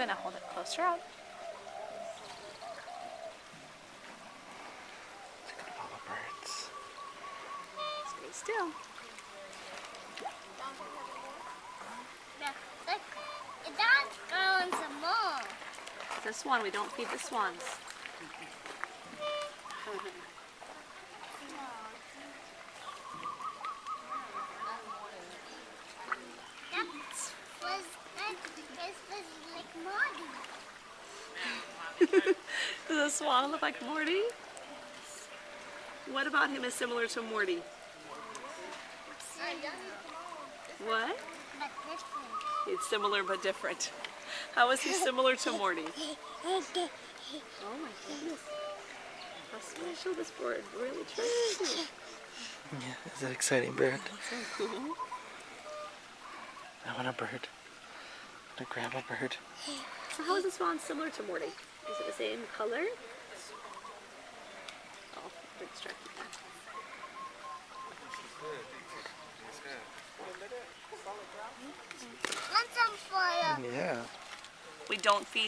going to hold it closer out. Look at all the birds. Stay still. Look, that's growing some more. The swan, we don't feed the swans. This was like Marty. Does the swan look like Morty? What about him is similar to Morty? What? But different. It's similar but different. How is he similar to Morty? Oh my goodness. How special this bird really tries to. Yeah, it's an exciting bird. So cool. I want a bird. I want to grab a bird. So how is the swan similar to Morty? Is it the same color? Oh, big stripy one. Want some for you? Yeah. We don't feed